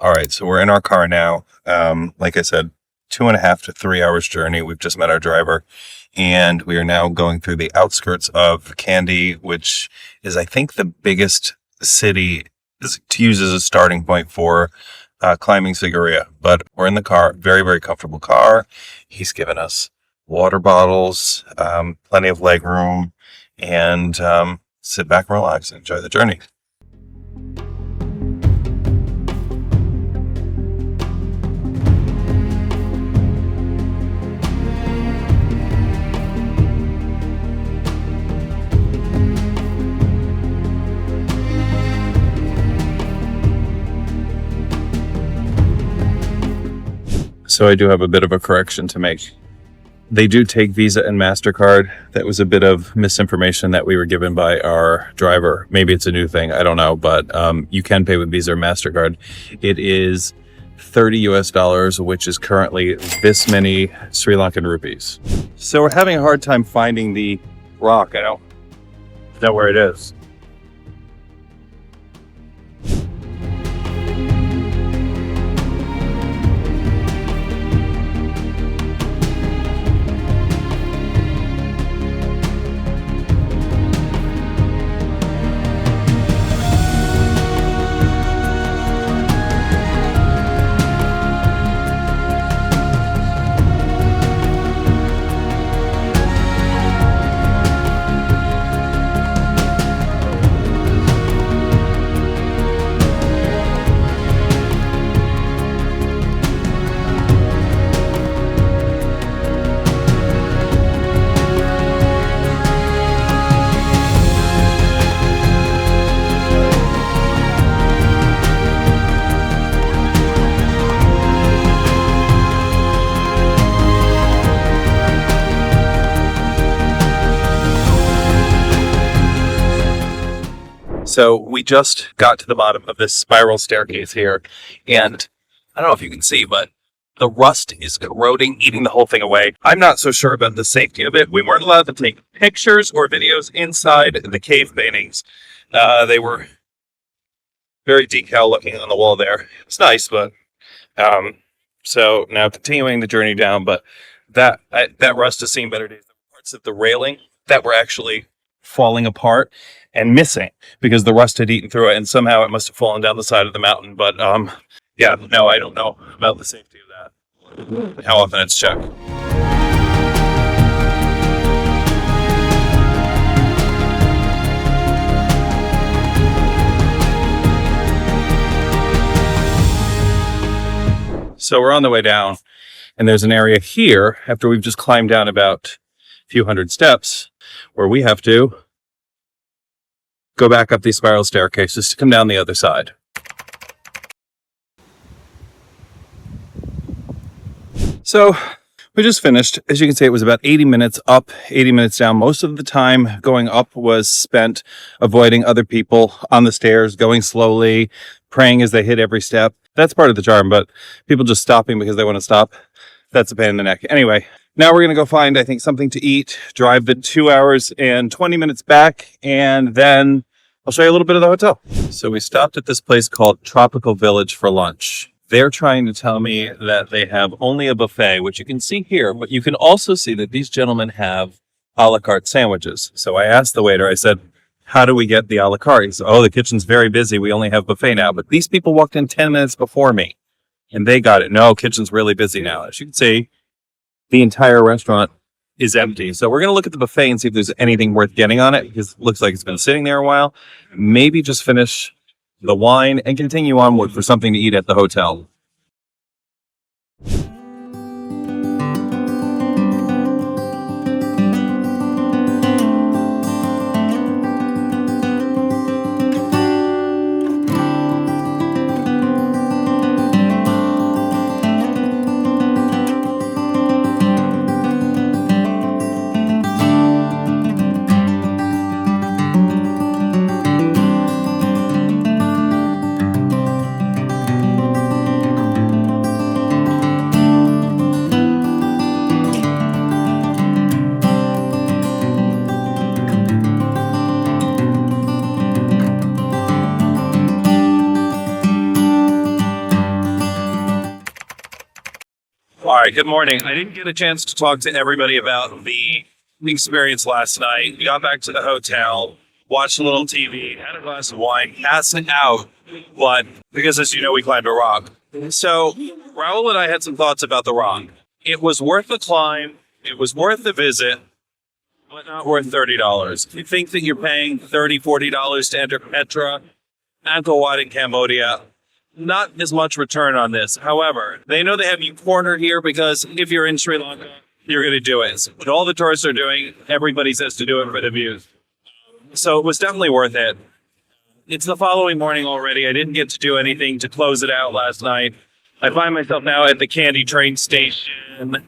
All right, so we're in our car now. Like I said, 2.5 to 3 hours journey. We've just met our driver, and we are now going through the outskirts of Kandy, which is, I think, the biggest city to use as a starting point for climbing Sigiriya. But we're in the car, very, very comfortable car. He's given us water bottles, plenty of leg room, and sit back and relax and enjoy the journey. So I do have a bit of a correction to make. They do take Visa and MasterCard. That was a bit of misinformation that we were given by our driver. Maybe it's a new thing, I don't know, but you can pay with Visa or MasterCard. It is $30 US, which is currently this many Sri Lankan rupees. So we're having a hard time finding the rock. I don't know where it is. So we just got to the bottom of this spiral staircase here, and I don't know if you can see, but the rust is corroding, eating the whole thing away. I'm not so sure about the safety of it. We weren't allowed to take pictures or videos inside the cave paintings. They were very decal looking on the wall there. It's nice, but so now continuing the journey down, but that rust has seen better days. The parts of the railing that were actually falling apart and missing because the rust had eaten through it, and somehow it must have fallen down the side of the mountain. But yeah, no, I don't know about the safety of that, how often it's checked. So we're on the way down, and there's an area here after we've just climbed down about a few hundred steps where we have to go back up these spiral staircases to come down the other side. So we just finished. As you can see, it was about 80 minutes up, 80 minutes down. Most of the time going up was spent avoiding other people on the stairs, going slowly, praying as they hit every step. That's part of the charm, but people just stopping because they want to stop, that's a pain in the neck. Anyway, now we're going to go find, I think, something to eat, drive the 2 hours and 20 minutes back, and then I'll show you a little bit of the hotel. So we stopped at this place called Tropical Village for lunch. They're trying to tell me that they have only a buffet, which you can see here, but you can also see that these gentlemen have a la carte sandwiches. So I asked the waiter, I said, how do we get the a la carte? He said, oh, the kitchen's very busy. We only have buffet now. But these people walked in 10 minutes before me, and they got it. No, kitchen's really busy now. As you can see, the entire restaurant is empty. So we're going to look at the buffet and see if there's anything worth getting on it, because it looks like it's been sitting there a while. Maybe just finish the wine and continue onward for something to eat at the hotel. right, good morning. I didn't get a chance to talk to everybody about the experience last night. We got back to the hotel, watched a little TV, had a glass of wine, passed out, but because as you know, we climbed a rock. So Raul and I had some thoughts about the rock. It was worth the climb, it was worth the visit, but not worth $30. If you think that you're paying $30, $40 to enter Petra, Angkor Wat in Cambodia, not as much return on this. However, they know they have you cornered here because if you're in Sri Lanka, you're going to do it. What all the tourists are doing, everybody says to do it for the views. So it was definitely worth it. It's the following morning already. I didn't get to do anything to close it out last night. I find myself now at the Kandy train station.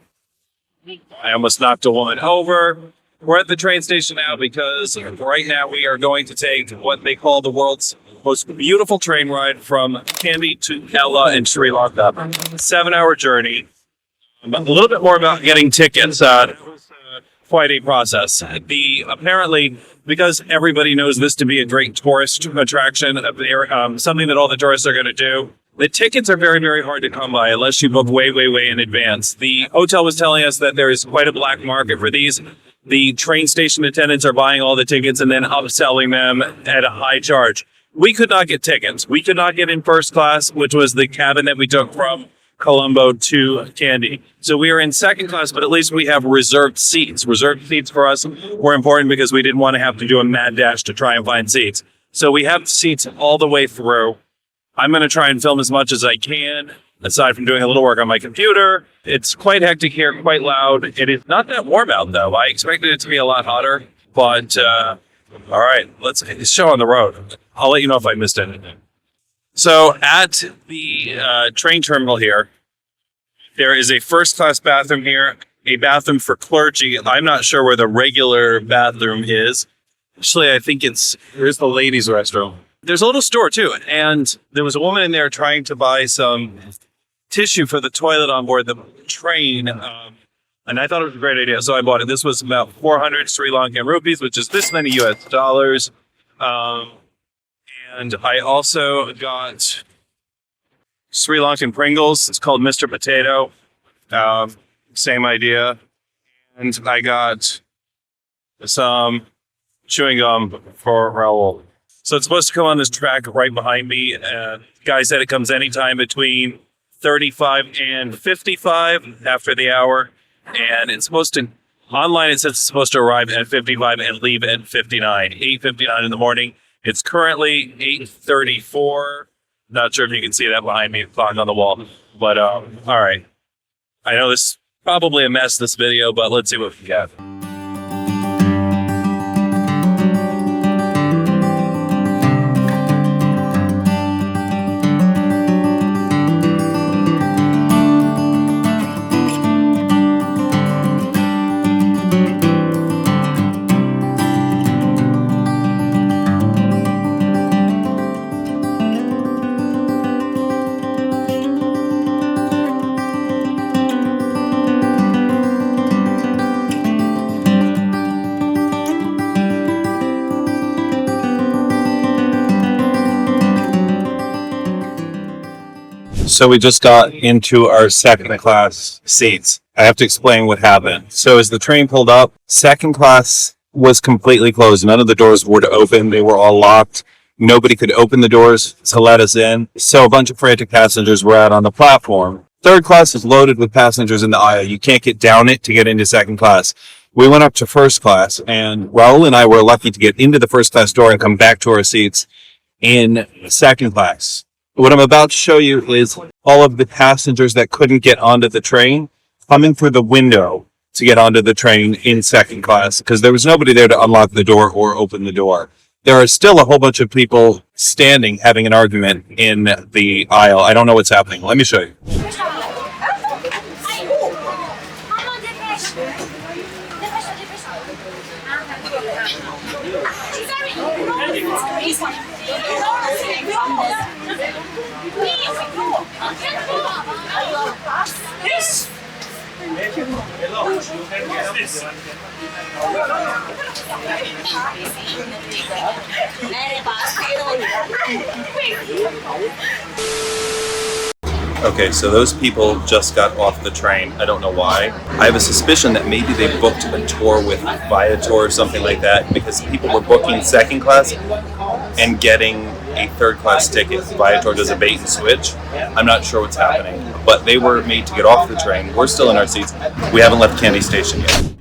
I almost knocked a woman over. We're at the train station now because right now we are going to take what they call the world's most beautiful train ride from Kandy to Ella in Sri Lanka. 7-hour journey. A little bit more about getting tickets. It was quite a process. Apparently, because everybody knows this to be a great tourist attraction, something that all the tourists are going to do, the tickets are very, very hard to come by unless you book way, way, way in advance. The hotel was telling us that there is quite a black market for these. The train station attendants are buying all the tickets and then upselling them at a high charge. We could not get tickets. We could not get in first class, which was the cabin that we took from Colombo to Kandy. So we are in second class, but at least we have reserved seats. Reserved seats for us were important because we didn't want to have to do a mad dash to try and find seats. So we have seats all the way through. I'm going to try and film as much as I can, aside from doing a little work on my computer. It's quite hectic here, quite loud. It is not that warm out, though. I expected it to be a lot hotter, but all right, let's show on the road. I'll let you know if I missed anything. So at the train terminal here, there is a first-class bathroom here, a bathroom for clergy. I'm not sure where the regular bathroom is. Actually, I think here's the ladies' restroom. There's a little store, too, and there was a woman in there trying to buy some tissue for the toilet on board the train, and I thought it was a great idea, so I bought it. This was about 400 Sri Lankan rupees, which is this many US dollars. And I also got Sri Lankan Pringles. It's called Mr. Potato. Same idea. And I got some chewing gum for Raul. So it's supposed to come on this track right behind me. Guy said it comes anytime between 35 and 55 after the hour. And it's supposed to, online it says it's supposed to arrive at 55 and leave at 59, 8:59 in the morning. It's currently 8:34. Not sure if you can see that behind me, clock on the wall. But, all right. I know this is probably a mess, this video, but let's see what we got. So we just got into our second class seats. I have to explain what happened. So as the train pulled up, second class was completely closed. None of the doors were to open. They were all locked. Nobody could open the doors to let us in. So a bunch of frantic passengers were out on the platform. Third class is loaded with passengers in the aisle. You can't get down it to get into second class. We went up to first class, and Raul and I were lucky to get into the first class door and come back to our seats in second class. What I'm about to show you is all of the passengers that couldn't get onto the train coming through the window to get onto the train in second class because there was nobody there to unlock the door or open the door. There are still a whole bunch of people standing having an argument in the aisle. I don't know what's happening. Let me show you. Okay, so those people just got off the train. I don't know why. I have a suspicion that maybe they booked a tour with Viator or something like that, because people were booking second class and getting a third class ticket. Viator does a bait and switch. I'm not sure what's happening, but they were made to get off the train. We're still in our seats. We haven't left Kandy Station yet.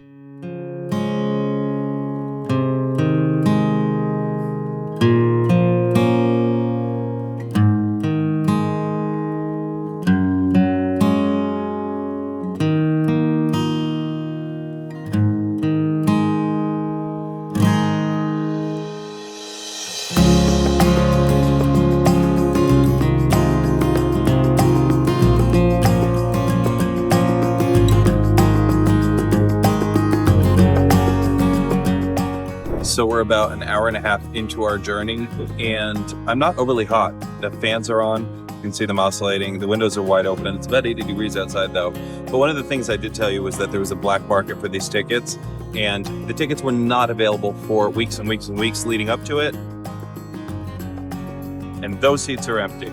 So we're about an hour and a half into our journey, and I'm not overly hot. The fans are on. You can see them oscillating. The windows are wide open. It's about 80 degrees outside though. But one of the things I did tell you was that there was a black market for these tickets, and the tickets were not available for weeks and weeks and weeks leading up to it. And those seats are empty.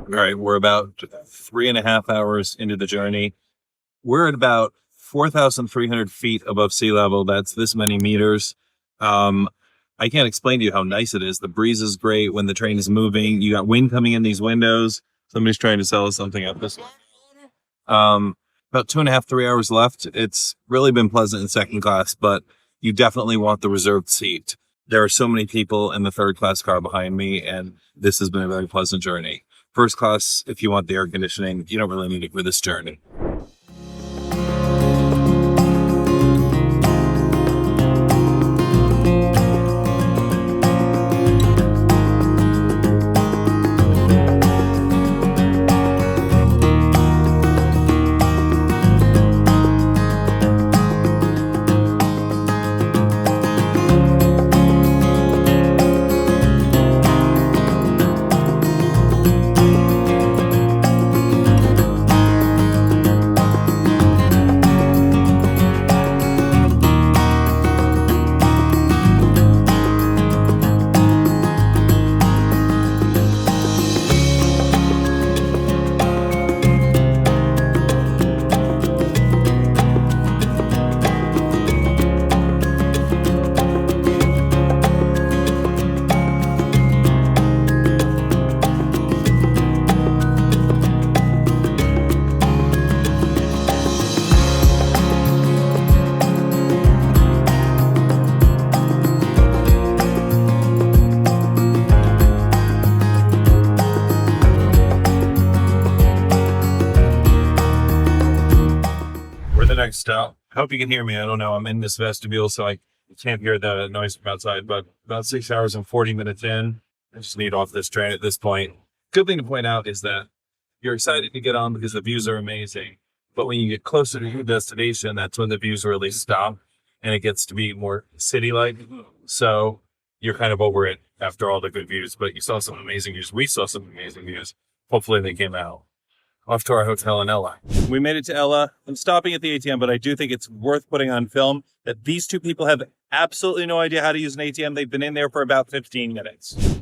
All right, we're about 3.5 hours into the journey. We're at about 4,300 feet above sea level. That's this many meters. I can't explain to you how nice it is. The breeze is great when the train is moving. You got wind coming in these windows. Somebody's trying to sell us something up this way. About 2.5, 3 hours left. It's really been pleasant in second class, but you definitely want the reserved seat. There are so many people in the third class car behind me, and this has been a very pleasant journey. First class, if you want the air conditioning, you don't really need it for this journey. Next stop. I hope you can hear me. I don't know. I'm in this vestibule, so I can't hear the noise from outside, but about 6 hours and 40 minutes in, I just need off this train at this point. Good thing to point out is that you're excited to get on because the views are amazing. But when you get closer to your destination, that's when the views really stop and it gets to be more city-like. So you're kind of over it after all the good views, but you saw some amazing views. We saw some amazing views. Hopefully they came out. Off to our hotel in Ella. We made it to Ella. I'm stopping at the ATM, but I do think it's worth putting on film that these two people have absolutely no idea how to use an ATM. They've been in there for about 15 minutes.